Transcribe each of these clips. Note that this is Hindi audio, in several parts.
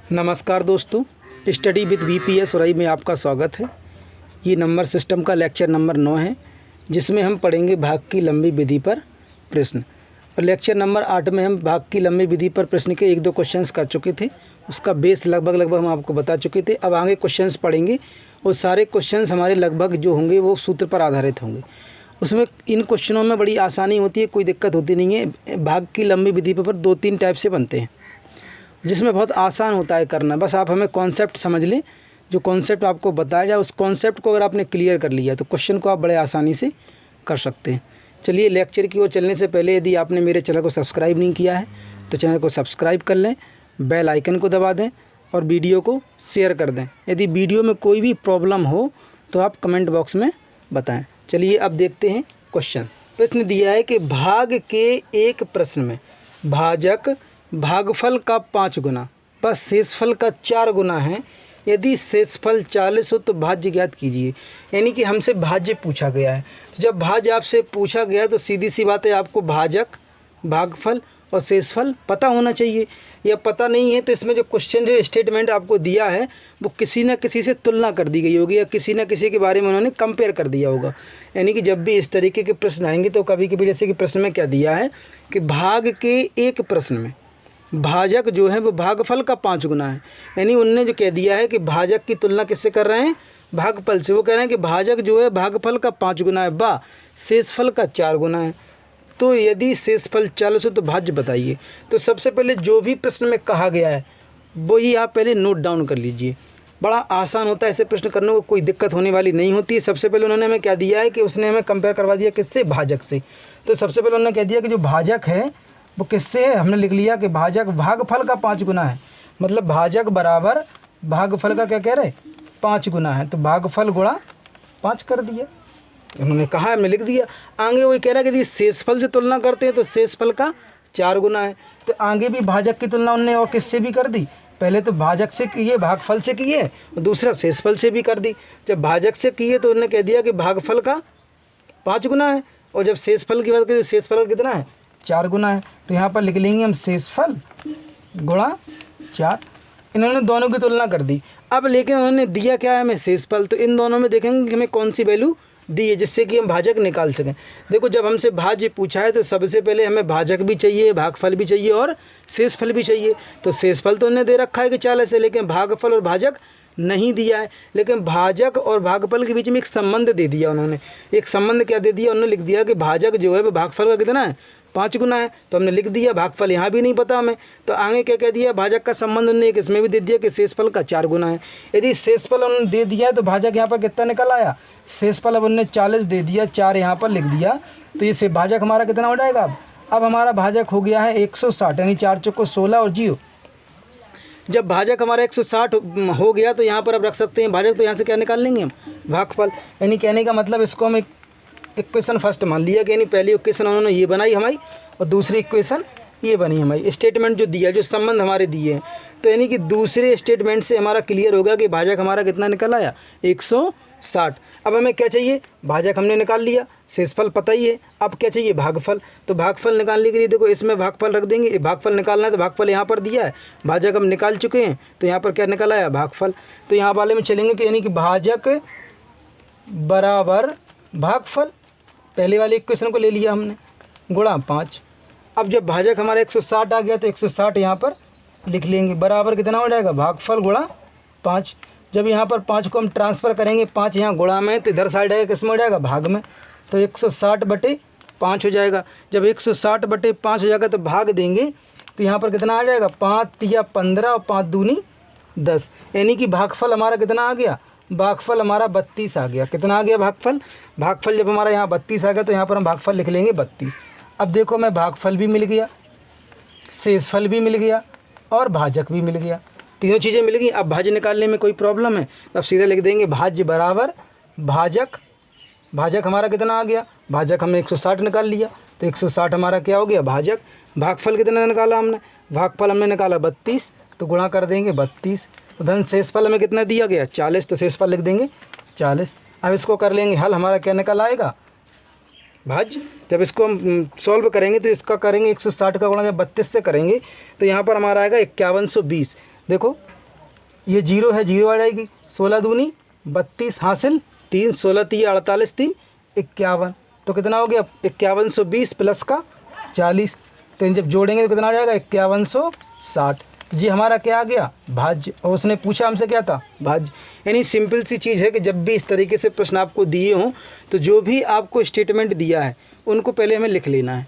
नमस्कार दोस्तों, स्टडी विद VPS उरई में आपका स्वागत है। ये नंबर सिस्टम का लेक्चर नंबर 9 है, जिसमें हम पढ़ेंगे भाग की लंबी विधि पर प्रश्न। और लेक्चर नंबर 8 में हम भाग की लंबी विधि पर प्रश्न के 1-2 क्वेश्चंस कर चुके थे। उसका बेस लगभग हम आपको बता चुके थे। अब आगे क्वेश्चंस पढ़ेंगे और सारे क्वेश्चंस हमारे लगभग जो होंगे वो सूत्र पर आधारित होंगे। उसमें इन क्वेश्चनों में बड़ी आसानी होती है, कोई दिक्कत होती नहीं है। भाग की लंबी विधि पर 2-3 टाइप से बनते हैं, जिसमें बहुत आसान होता है करना। बस आप हमें कॉन्सेप्ट समझ लें। जो कॉन्सेप्ट आपको बताया जाए उस कॉन्सेप्ट को अगर आपने क्लियर कर लिया तो क्वेश्चन को आप बड़े आसानी से कर सकते हैं। चलिए लेक्चर की ओर चलने से पहले यदि आपने मेरे चैनल को सब्सक्राइब नहीं किया है तो चैनल को सब्सक्राइब कर लें, बेल आइकन को दबा दें और वीडियो को शेयर कर दें। यदि वीडियो में कोई भी प्रॉब्लम हो तो आप कमेंट बॉक्स में बताएँ। चलिए अब देखते हैं क्वेश्चन। प्रश्न दिया है कि भाग के एक प्रश्न में भाजक भागफल का 5 गुना व शेषफल का 4 गुना है। यदि शेषफल 40 हो तो भाज्य ज्ञात कीजिए। यानी कि हमसे भाज्य पूछा गया है। तो जब भाज्य आपसे पूछा गया तो सीधी सी बात है, आपको भाजक, भागफल और शेषफल पता होना चाहिए। या पता नहीं है तो इसमें जो क्वेश्चन जो स्टेटमेंट आपको दिया है वो किसी न किसी से तुलना कर दी गई होगी या किसी न किसी के बारे में उन्होंने कंपेयर कर दिया होगा। यानी कि जब भी इस तरीके के प्रश्न आएंगे तो कभी कभी जैसे कि प्रश्न में क्या दिया है कि भाग के एक प्रश्न में भाजक जो है वो भागफल का 5 गुना है। यानी उनने जो कह दिया है कि भाजक की तुलना किससे कर रहे हैं, भागफल से। वो कह रहे हैं कि भाजक जो है भागफल का 5 गुना है व शेषफल का 4 गुना है। तो यदि शेषफल 40 हो तो भाज्य बताइए। तो सबसे पहले जो भी प्रश्न में कहा गया है वही आप पहले नोट डाउन कर लीजिए। बड़ा आसान होता है ऐसे प्रश्न करने को, कोई दिक्कत होने वाली नहीं होती है। सबसे पहले उन्होंने हमें क्या दिया है कि उसने हमें कंपेयर करवा दिया किससे, भाजक से। तो सबसे पहले उन्होंने कह दिया कि जो भाजक है वो किससे है, हमने लिख लिया कि भाजक भागफल का 5 गुना है। मतलब भाजक बराबर भागफल का क्या कह रहे, 5 गुना है। तो भागफल गुणा 5 कर दिया, उन्होंने कहा, हमने लिख दिया। आगे वही कह रहा है कि यदि शेषफल से तुलना करते हैं तो शेषफल का 4 गुना है। तो आगे भी भाजक की तुलना उन्होंने और किससे भी कर दी। पहले तो भाजक से किए, भागफल से किए, और दूसरा शेषफल से भी कर दी। जब भाजक से किए तो उन्होंने कह दिया कि भागफल का 5 गुना है, और जब शेषफल की बात करें तो शेषफल का कितना है, 4 गुना है। तो यहाँ पर लिख लेंगे हम शेषफल गुणा 4। इन्होंने दोनों की तुलना कर दी। अब लेकिन उन्होंने दिया क्या है हमें, शेषफल। तो इन दोनों में देखेंगे कि हमें कौन सी वैल्यू दी है जिससे कि हम भाजक निकाल सकें। देखो, जब हमसे भाज्य पूछा है तो सबसे पहले हमें भाजक भी चाहिए, भागफल भी चाहिए और शेषफल भी चाहिए। तो शेषफल तो उन्होंने दे रखा है कि 40 है, लेकिन भागफल और भाजक नहीं दिया है। लेकिन भाजक और भागफल के बीच में एक संबंध दे दिया उन्होंने। एक संबंध क्या दे दिया, उन्होंने लिख दिया कि भाजक जो है वो भागफल का कितना है, 5 गुना है। तो हमने लिख दिया। भागफल यहाँ भी नहीं पता हमें, तो आगे क्या कह दिया, भाजक का संबंध उन्होंने एक इसमें भी दे दिया कि शेषफल का 4 गुना है। यदि शेषफल उन्होंने दे दिया है तो भाजक यहाँ पर कितना निकल आया, शेषफल अब उन्होंने 40 दे दिया, 4 यहाँ पर लिख दिया। तो ये से भाजक हमारा कितना हो जाएगा। अब हमारा भाजक हो गया है 160, यानी 4 चौको 16 और 0। जब भाजक हमारा 160 हो गया तो यहाँ पर अब रख सकते हैं भाजक। तो यहाँ से क्या निकाल लेंगे हम, भागफल। यानी कहने का मतलब इसको हम इक्वेशन फर्स्ट मान लिया कि यानी पहली इक्वेशन उन्होंने ये बनाई हमारी और दूसरी इक्वेशन ये बनी हमारी। स्टेटमेंट जो दिया, जो संबंध हमारे दिए हैं, तो यानी कि दूसरे स्टेटमेंट से हमारा क्लियर होगा कि भाजक हमारा कितना निकल आया, 160। अब हमें क्या चाहिए, भाजक हमने निकाल लिया, शेषफल पता ही है। अब क्या चाहिए, भागफल। तो भागफल निकालने के लिए देखो इसमें भागफल रख देंगे। भागफल निकालना है तो भागफल यहाँ पर दिया है, भाजक हम निकाल चुके हैं, तो यहाँ पर क्या निकल आया, भागफल। तो यहाँ वाले में चलेंगे कि यानी कि भाजक बराबर भागफल, पहले वाली इक्वेशन को ले लिया हमने, गुणा 5। अब जब भाजक हमारा 160 आ गया तो 160 यहाँ पर लिख लेंगे, बराबर कितना हो जाएगा, भागफल गुणा 5। जब यहाँ पर 5 को हम ट्रांसफ़र करेंगे, 5 यहाँ गुणा में तो इधर साइड आएगा, किस में हो जाएगा, भाग में। तो 160/5 हो जाएगा। जब 160/5 हो जाएगा तो भाग देंगे तो यहाँ पर कितना आ जाएगा, 5 या 15 और 5 दूनी 10। यानी कि भागफल हमारा कितना आ गया, भागफल हमारा 32 आ गया। कितना आ गया भागफल, भागफल जब हमारा यहाँ 32 आ गया तो यहाँ पर हम भागफल लिख लेंगे 32। अब देखो हमें भागफल भी मिल गया, शेषफल भी मिल गया और भाजक भी मिल गया, तीनों चीज़ें मिल गई। अब भाज्य निकालने में कोई प्रॉब्लम है, अब सीधे लिख देंगे भाज्य बराबर भाजक। भाजक हमारा कितना आ गया, भाजक हमने 160 निकाल लिया, तो 160 हमारा क्या हो गया, भाजक। भागफल कितना निकाला हमने, भागफल हमने निकाला 32, तो गुणा कर देंगे 32। तो धन शेषफल हमें कितना दिया गया, 40, तो शेषफल लिख देंगे 40। अब इसको कर लेंगे हल, हमारा क्या निकल आएगा, भाज्य। जब इसको हम सॉल्व करेंगे तो इसका करेंगे 160 का गुणा जब 32 से करेंगे तो यहाँ पर हमारा आएगा 5120। देखो ये 0 है, 0 आ जाएगी। 16 दूनी 32 हासिल 3, 16 3 48 3 51। तो कितना हो गया 5120 प्लस का 40। तो इन जब जोड़ेंगे तो कितना आ जाएगा 5160। जी हमारा क्या आ गया भाज्य। और उसने पूछा हमसे क्या था भाज्य। यानी सिंपल सी चीज़ है कि जब भी इस तरीके से प्रश्न आपको दिए हों तो जो भी आपको स्टेटमेंट दिया है उनको पहले हमें लिख लेना है।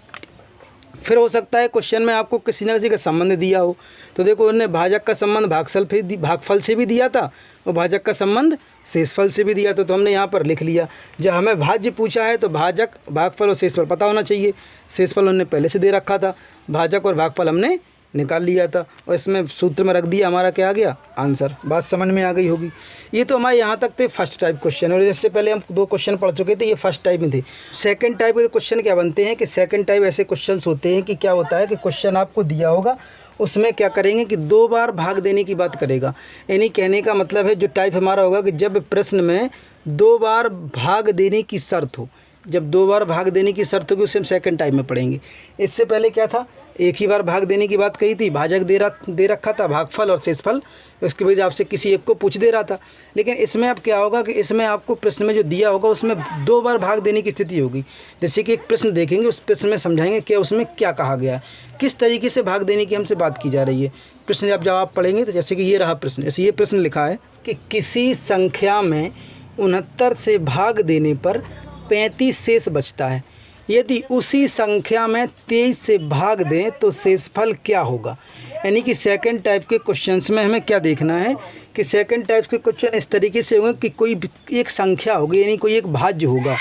फिर हो सकता है क्वेश्चन में आपको किसी न किसी का संबंध दिया हो। तो देखो उन्होंने भाजक का संबंध भागफल से भी दिया था और भाजक का संबंध शेषफल से भी दिया था। तो हमने यहाँ पर लिख लिया। जब हमें भाज्य पूछा है तो भाजक, भागफल और शेषफल पता होना चाहिए। शेषफल उन्होंने पहले से दे रखा था, भाजक और भागफल हमने निकाल लिया था और इसमें सूत्र में रख दिया। हमारा क्या आ गया आंसर। बात समझ में आ गई होगी। ये तो हमारे यहाँ तक थे फर्स्ट टाइप क्वेश्चन। और इससे पहले हम 2 क्वेश्चन पढ़ चुके थे, ये फर्स्ट टाइप में थे। सेकंड टाइप के क्वेश्चन क्या बनते हैं कि सेकंड टाइप ऐसे क्वेश्चन होते हैं कि क्या होता है कि क्वेश्चन आपको दिया होगा, उसमें क्या करेंगे कि 2 बार भाग देने की बात करेगा। यानी कहने का मतलब है जो टाइप हमारा होगा कि जब प्रश्न में 2 बार भाग देने की शर्त हो, जब 2 बार भाग देने की शर्त होगी उसे हम सेकंड टाइप में पढ़ेंगे। इससे पहले क्या था, एक ही बार भाग देने की बात कही थी, भाजक दे रखा था, भागफल और शेषफल, उसके बाद आपसे किसी एक को पूछ दे रहा था। लेकिन इसमें अब क्या होगा कि इसमें आपको प्रश्न में जो दिया होगा उसमें 2 बार भाग देने की स्थिति होगी। जैसे कि एक प्रश्न देखेंगे, उस प्रश्न में समझाएंगे कि उसमें क्या कहा गया है, किस तरीके से भाग देने की हमसे बात की जा रही है। प्रश्न जब जवाब पढ़ेंगे तो जैसे कि ये रहा प्रश्न, जैसे ये प्रश्न लिखा है कि किसी संख्या में 69 से भाग देने पर 35 शेष बचता है, यदि उसी संख्या में 23 से भाग दें तो शेषफल क्या होगा। यानी कि सेकंड टाइप के क्वेश्चंस में हमें क्या देखना है कि सेकंड टाइप के क्वेश्चन इस तरीके से होंगे कि कोई एक संख्या होगी, यानी कोई एक भाज्य होगा,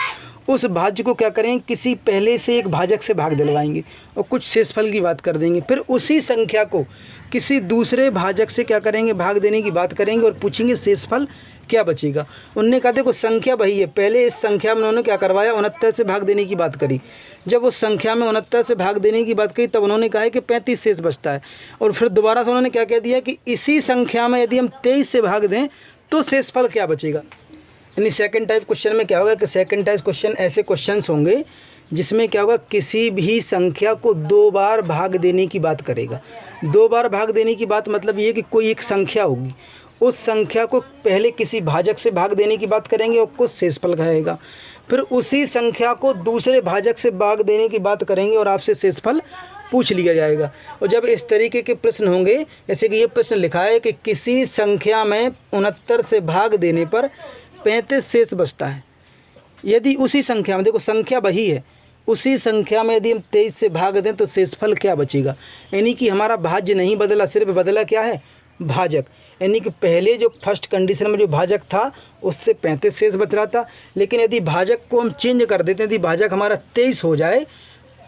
उस भाज्य को क्या करेंगे किसी पहले से एक भाजक से भाग दिलवाएंगे और कुछ शेषफल की बात कर देंगे। फिर उसी संख्या को किसी दूसरे भाजक से क्या करेंगे भाग देने की बात करेंगे और पूछेंगे शेषफल क्या बचेगा। उनने कहा देखो संख्या वही है, पहले इस संख्या में उन्होंने क्या करवाया 69 से भाग देने की बात करी। जब उस संख्या में 69 से भाग देने की बात कही तब उन्होंने कहा है कि 35 शेष बचता है। और फिर दोबारा से उन्होंने क्या कह दिया कि इसी संख्या में यदि हम 23 से भाग दें तो शेषफल क्या बचेगा। यानी सेकंड टाइप क्वेश्चन में क्या होगा कि सेकंड टाइप क्वेश्चन ऐसे क्वेश्चंस होंगे जिसमें क्या होगा किसी भी संख्या को 2 बार भाग देने की बात करेगा। 2 बार भाग देने की बात मतलब ये कि कोई एक संख्या होगी, उस संख्या को पहले किसी भाजक से भाग देने की बात करेंगे और कुछ शेषफल कहेगा। फिर उसी संख्या को दूसरे भाजक से भाग देने की बात करेंगे और आपसे शेषफल पूछ लिया जाएगा। और जब इस तरीके के प्रश्न होंगे, जैसे कि ये प्रश्न लिखा है कि किसी संख्या में 69 से भाग देने पर 35 शेष बचता है, यदि उसी संख्या में, देखो संख्या वही है, उसी संख्या में यदि हम 23 से भाग दें तो शेषफल क्या बचेगा। यानी कि हमारा भाज्य नहीं बदला, सिर्फ बदला क्या है भाजक। यानी कि पहले जो फर्स्ट कंडीशन में जो भाजक था उससे 35 शेष बच रहा था, लेकिन यदि भाजक को हम चेंज कर देते हैं, यदि भाजक हमारा 23 हो जाए,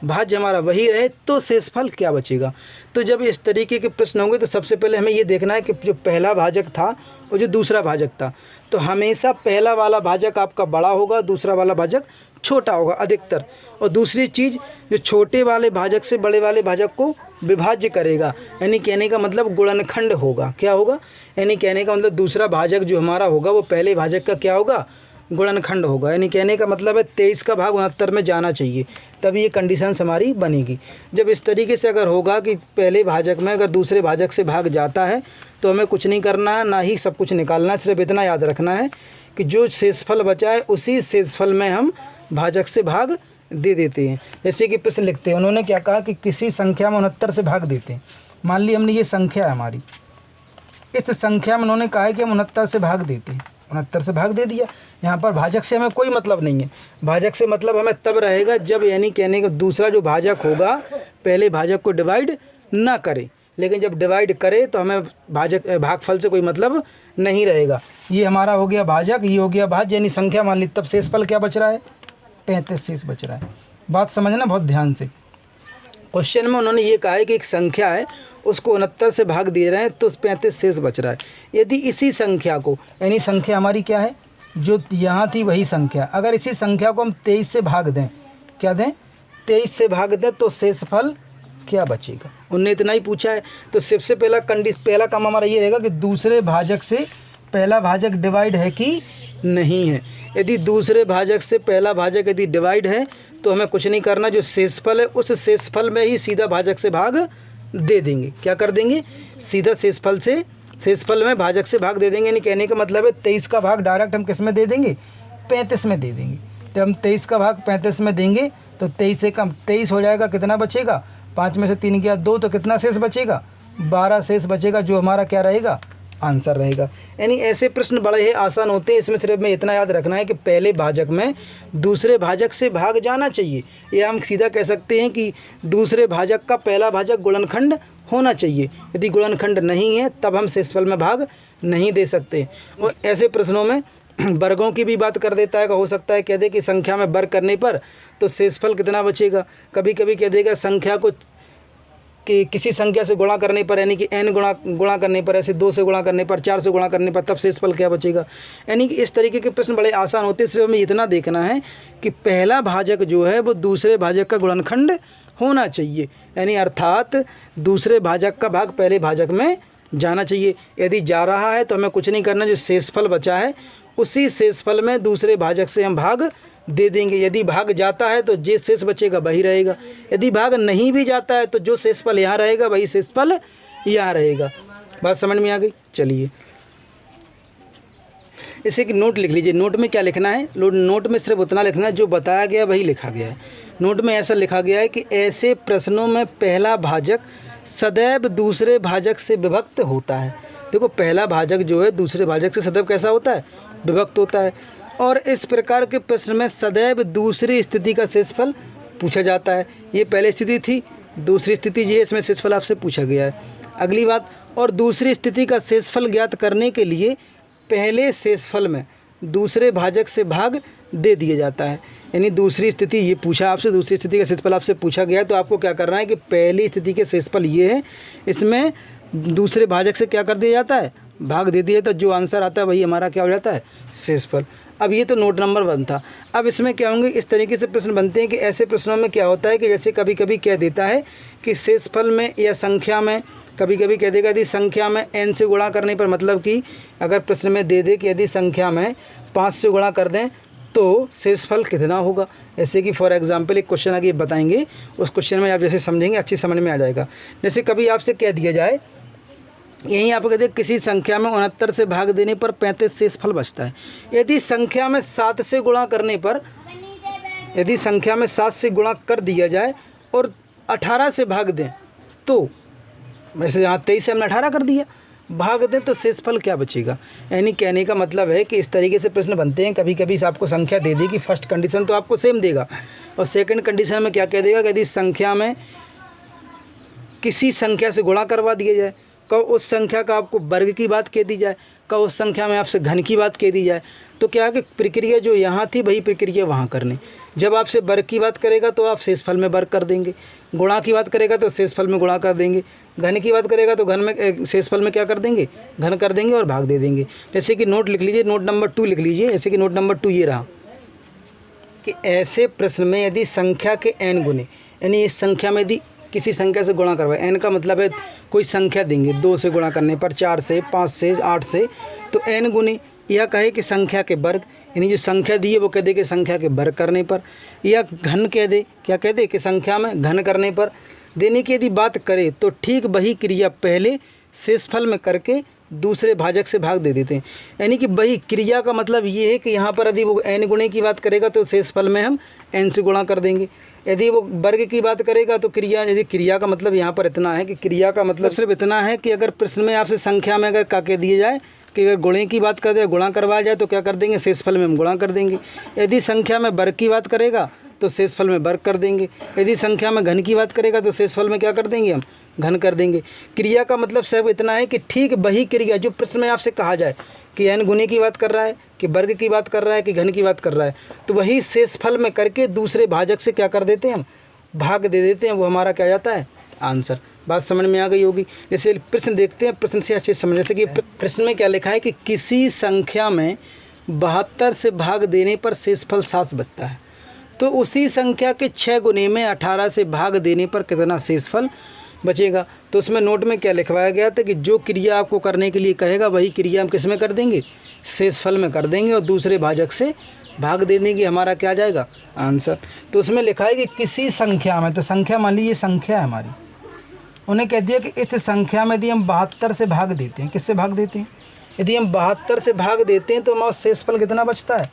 भाज्य हमारा वही रहे, तो शेषफल क्या बचेगा। तो जब इस तरीके के प्रश्न होंगे तो सबसे पहले हमें ये देखना है कि जो पहला भाजक था और जो दूसरा भाजक था, तो हमेशा पहला वाला भाजक आपका बड़ा होगा, दूसरा वाला भाजक छोटा होगा अधिकतर। और दूसरी चीज़, जो छोटे वाले भाजक से बड़े वाले भाजक को विभाज्य करेगा, यानी कहने का मतलब गुणनखंड होगा। क्या होगा, यानी कहने का मतलब दूसरा भाजक जो हमारा होगा वो पहले भाजक का क्या होगा गुणनखंड होगा। यानी कहने का मतलब है 23 का भाग 69 में जाना चाहिए, तभी ये कंडीशंस हमारी बनेगी। जब इस तरीके से अगर होगा कि पहले भाजक में अगर दूसरे भाजक से भाग जाता है तो हमें कुछ नहीं करना है, ना ही सब कुछ निकालना है, सिर्फ इतना याद रखना है कि जो शेषफल बचा है उसी शेषफल में हम भाजक से भाग दे देते हैं। जैसे कि प्रश्न लिखते हैं, उन्होंने क्या कहा कि किसी संख्या में 69 से भाग देते हैं। मान ली हमने ये संख्या है हमारी, इस संख्या में उन्होंने कहा है कि हम 69 से भाग देते हैं, 69 से भाग दे दिया। यहाँ पर भाजक से हमें कोई मतलब नहीं है, भाजक से मतलब हमें तब रहेगा जब, यानी कहने का दूसरा जो भाजक होगा पहले भाजक को डिवाइड ना करे, लेकिन जब डिवाइड करे तो हमें भागफल से कोई मतलब नहीं रहेगा। ये हमारा हो गया भाजक, ये हो गया भाज्य, यानी संख्या मान ली, तब शेषफल क्या बच रहा है 35 शेष बच रहा है। बात समझना बहुत ध्यान से। क्वेश्चन में उन्होंने ये कहा है कि एक संख्या है उसको 69 से भाग दे रहे हैं तो 35 शेष बच रहा है। यदि इसी संख्या को, यानी संख्या हमारी क्या है जो यहाँ थी वही संख्या, अगर इसी संख्या को हम 23 से भाग दें, क्या दें 23 से भाग दें तो शेषफल क्या बचेगा। उनने इतना ही पूछा है। तो सबसे पहला काम हमारा ये रहेगा कि दूसरे भाजक से पहला भाजक डिवाइड है कि नहीं है। यदि दूसरे भाजक से पहला भाजक यदि डिवाइड है तो हमें कुछ नहीं करना, जो शेषफल है उस शेषफल में ही सीधा भाजक से भाग दे देंगे। क्या कर देंगे, सीधा शेषफल से शेषफल में भाजक से भाग दे देंगे, यानी कहने का मतलब है 23 का भाग डायरेक्ट हम किस में दे देंगे, 35 में दे देंगे। जब हम 23 का भाग 35 में देंगे तो 23 से कम 23 हो जाएगा, कितना बचेगा, 5 में से 3 गया 2, तो कितना शेष बचेगा, 12 शेष बचेगा, जो हमारा क्या रहेगा, आंसर रहेगा। यानी ऐसे प्रश्न बड़े ही आसान होते हैं। इसमें सिर्फ में इतना याद रखना है कि पहले भाजक में दूसरे भाजक से भाग जाना चाहिए, या हम सीधा कह सकते हैं कि दूसरे भाजक का पहला भाजक गुणनखंड होना चाहिए। यदि गुणनखंड नहीं है तब हम शेषफल में भाग नहीं दे सकते। और ऐसे प्रश्नों में वर्गों की भी बात कर देता है, हो सकता है कह दे कि संख्या में वर्ग करने पर तो शेषफल कितना बचेगा। कभी कभी कह देगा संख्या को कि किसी संख्या से गुणा करने पर, यानी कि n गुणा करने पर, ऐसे 2 से गुणा करने पर, 4 से गुणा करने पर, तब शेषफल क्या बचेगा। यानी कि इस तरीके के प्रश्न बड़े आसान होते हैं। सिर्फ हमें इतना देखना है कि पहला भाजक जो है वो दूसरे भाजक का गुणनखंड होना चाहिए, यानी अर्थात दूसरे भाजक का भाग पहले भाजक में जाना चाहिए। यदि जा रहा है तो हमें कुछ नहीं करना, जो शेषफल बचा है उसी शेषफल में दूसरे भाजक से हम भाग दे देंगे। यदि भाग जाता है तो जो शेष बचेगा वही रहेगा, यदि भाग नहीं भी जाता है तो जो शेषफल यहाँ रहेगा वही शेषफल यहाँ रहेगा। बात समझ में आ गई। चलिए इसे कि नोट लिख लीजिए। नोट में क्या लिखना है, नोट में सिर्फ उतना लिखना है जो बताया गया वही लिखा गया है। नोट में ऐसा लिखा गया है कि ऐसे प्रश्नों में पहला भाजक सदैव दूसरे भाजक से विभक्त होता है। देखो पहला भाजक जो है दूसरे भाजक से सदैव कैसा होता है, विभक्त होता है। और इस प्रकार के प्रश्न में सदैव दूसरी स्थिति का शेषफल पूछा जाता है। ये पहली स्थिति थी, दूसरी स्थिति ये, इसमें शेषफल आपसे पूछा गया है। अगली बात, और दूसरी स्थिति का शेषफल ज्ञात करने के लिए पहले शेषफल में दूसरे भाजक से भाग दे दिया जाता है। यानी दूसरी स्थिति ये पूछा आपसे, दूसरी स्थिति का शेषफल आपसे पूछा गया है, तो आपको क्या करना है कि पहली स्थिति के शेषफल ये है, इसमें दूसरे भाजक से क्या कर दिया जाता है, भाग दे दिया, तो जो आंसर आता है वही हमारा क्या हो जाता है, शेषफल। अब ये तो नोट नंबर 1 था। अब इसमें क्या होंगे, इस तरीके से प्रश्न बनते हैं कि ऐसे प्रश्नों में क्या होता है कि जैसे कभी कभी कह देता है कि शेषफल में या संख्या में, कभी कभी कह देगा यदि संख्या में n से गुणा करने पर, मतलब कि अगर प्रश्न में दे दे कि यदि संख्या में 5 से गुणा कर दें तो शेषफल कितना होगा। जैसे कि फॉर एग्जांपल एक क्वेश्चन आगे बताएंगे, उस क्वेश्चन में आप जैसे समझेंगे अच्छी समझ में आ जाएगा। जैसे कभी आपसे कह दिया जाए, यहीं आप कहते हैं किसी संख्या में 69 से भाग देने पर 35 शेषफल बचता है। यदि संख्या में 7 से गुणा करने पर, यदि संख्या में 7 से गुणा कर दिया जाए और 18 से भाग दें तो, वैसे यहाँ 23 से हमने 18 कर दिया, भाग दें तो शेषफल क्या बचेगा। यानी कहने का मतलब है कि इस तरीके से प्रश्न बनते हैं। कभी कभी आपको संख्या दे देगी, फर्स्ट कंडीशन तो आपको सेम देगा, और सेकंड कंडीशन में क्या कह देगा कि यदि संख्या में किसी संख्या से गुणा करवा दिया जाए, कब उस संख्या का आपको वर्ग की बात कह दी जाए, कब उस संख्या में आपसे घन की बात कह दी जाए, तो क्या है कि प्रक्रिया जो यहाँ थी वही प्रक्रिया वहाँ करनी। जब आपसे वर्ग की बात करेगा तो आप शेषफल में वर्ग कर देंगे, गुणा की बात करेगा तो शेषफल में गुणा कर देंगे, घन की बात करेगा तो घन में शेषफल में क्या कर देंगे, घन कर देंगे और भाग दे देंगे। जैसे कि नोट लिख लीजिए, नोट नंबर 2 लिख लीजिए। जैसे कि नोट नंबर 2 ये रहा कि ऐसे प्रश्न में यदि संख्या के n गुने, यानी इस संख्या में यदि किसी संख्या से गुणा करवाए, n का मतलब है कोई संख्या देंगे, 2 से गुणा करने पर, 4 से, 5 से, 8 से, तो n गुने, या कहे कि संख्या के वर्ग, यानी जो संख्या दी है वो कह दे कि संख्या के वर्ग करने पर, या घन कह दे, क्या कह दे कि संख्या में घन करने पर देने की यदि बात करे तो ठीक वही क्रिया पहले शेषफल में करके दूसरे भाजक से भाग दे देते हैं। यानी कि वही क्रिया का मतलब ये है कि यहाँ पर यदि वो n गुणे की बात करेगा तो शेषफल में हम n से गुणा कर देंगे। यदि वो वर्ग की बात करेगा तो क्रिया, यदि क्रिया का मतलब यहाँ पर इतना है कि क्रिया का मतलब सिर्फ इतना है कि अगर प्रश्न में आपसे संख्या में अगर क्या कह दिया जाए कि अगर गुणे की बात कर दे, गुणा करवाया जाए तो क्या कर देंगे, शेषफल में हम गुणा कर देंगे। यदि संख्या में वर्ग की बात करेगा तो शेषफल में वर्ग कर देंगे। यदि संख्या में घन की बात करेगा तो शेषफल में क्या कर देंगे, हम घन कर देंगे। क्रिया का मतलब सिर्फ इतना है कि ठीक वही क्रिया जो प्रश्न में आपसे कहा जाए कि n गुने की बात कर रहा है, कि वर्ग की बात कर रहा है, कि घन की बात कर रहा है, तो वही शेषफल में करके दूसरे भाजक से क्या कर देते हैं, हम भाग दे देते हैं, वो हमारा क्या जाता है, आंसर। बात समझ में आ गई होगी। जैसे प्रश्न देखते हैं, प्रश्न से अच्छे समझ, जैसे कि प्रश्न में क्या लिखा है कि किसी संख्या में 72 से भाग देने पर शेषफल 7 बचता है, तो उसी संख्या के 6 गुने में 18 से भाग देने पर कितना शेषफल बचेगा। तो उसमें नोट में क्या लिखवाया गया था कि जो क्रिया आपको करने के लिए कहेगा वही क्रिया हम किस में कर देंगे, शेषफल में कर देंगे, और दूसरे भाजक से भाग दे देंगे, हमारा क्या आ जाएगा, आंसर। तो उसमें लिखा है कि किसी संख्या में, तो संख्या मान लीजिए संख्या है हमारी, उन्हें कह दिया कि इस संख्या में यदि हम 72 से भाग देते हैं, किससे भाग देते हैं, यदि हम 72 से भाग देते हैं तो हमारा शेषफल कितना बचता है,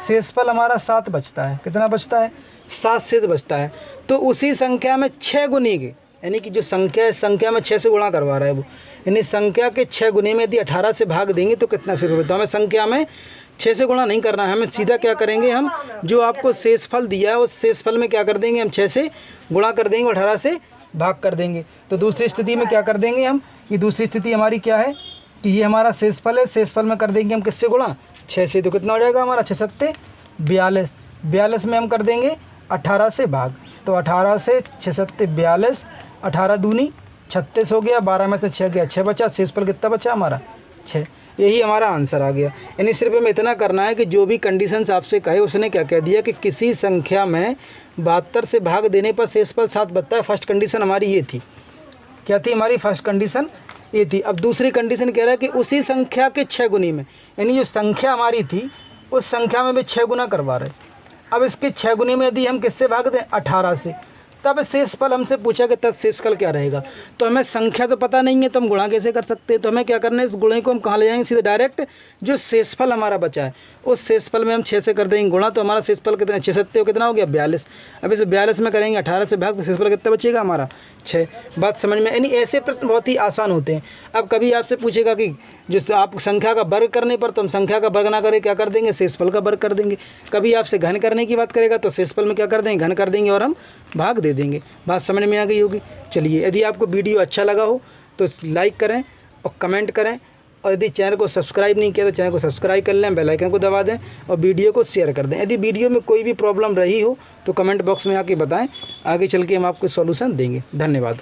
शेषफल हमारा 7 बचता है। कितना बचता है, 7 शेष बचता है। तो उसी संख्या में 6 गुनी के, यानी कि जो संख्या है, संख्या में 6 से गुणा करवा रहा है वो, यानी संख्या के 6 गुने में यदि 18 से भाग देंगे तो कितना शेष बचता है। हमें संख्या में 6 से गुणा नहीं करना है, हमें सीधा क्या करेंगे, हम जो आपको शेषफल दिया है उस शेषफल में क्या कर देंगे, हम 6 से गुणा कर देंगे, 18 से भाग कर देंगे। तो दूसरी स्थिति में क्या कर देंगे हम, ये दूसरी स्थिति हमारी क्या है कि ये हमारा शेषफल है, शेषफल में कर देंगे हम किससे गुणा, 6 से। तो कितना हो जाएगा हमारा, 6 सत्ते 42, 42 में हम कर देंगे 18 से भाग, तो 18 से 6 सत्ते 42, 18 दूनी 36 हो गया, 12 में से 6 गया, 6 बचा, शेषफल कितना बचा हमारा 6। यही हमारा आंसर आ गया। यानी सिर्फ हमें इतना करना है कि जो भी कंडीशंस आपसे कहे उसने क्या कह दिया कि किसी संख्या में 72 से भाग देने पर शेषफल 7 बचता है। फर्स्ट कंडीशन हमारी ये थी, क्या थी हमारी फर्स्ट कंडीशन ये थी। अब दूसरी कंडीशन कह रहा है कि उसी संख्या के 6 गुनी में, यानी जो संख्या हमारी थी उस संख्या में भी 6 गुना करवा रहे। अब इसके 6 गुने में यदि हम किससे भाग दें, 18 से, तब शेषफल हमसे पूछा कि तब शेषफल क्या रहेगा। तो हमें संख्या तो पता नहीं है तो हम गुणा कैसे कर सकते हैं। तो हमें क्या करना है, इस गुणे को हम कहाँ ले जाएंगे, सीधे डायरेक्ट जो शेषफल हमारा बचा है उस शेषफल में हम 6 से कर देंगे गुणा, तो हमारा शेषफल कितना, 6 सत्ते कितना हो गया 42। अब इसे 42 में करेंगे 18 से भाग, तो शेषफल कितना बचेगा हमारा 6। बात समझ में, यानी ऐसे प्रश्न बहुत ही आसान होते हैं। अब कभी आपसे पूछेगा कि जिस आप संख्या का वर्ग करने पर, तो हम संख्या का वर्ग ना करें क्या कर देंगे, शेषफल का वर्ग कर देंगे। कभी आपसे घन करने की बात करेगा तो शेषफल में क्या कर देंगे, घन कर देंगे और हम भाग दे देंगे। बात समझ में आ गई होगी। चलिए, यदि आपको वीडियो अच्छा लगा हो तो लाइक करें और कमेंट करें, और यदि चैनल को सब्सक्राइब नहीं किया तो चैनल को सब्सक्राइब कर लें, बेल आइकन को दबा दें और वीडियो को शेयर कर दें। यदि वीडियो में कोई भी प्रॉब्लम रही हो तो कमेंट बॉक्स में आके बताएं, आगे चल के हम आपको सॉल्यूशन देंगे। धन्यवाद।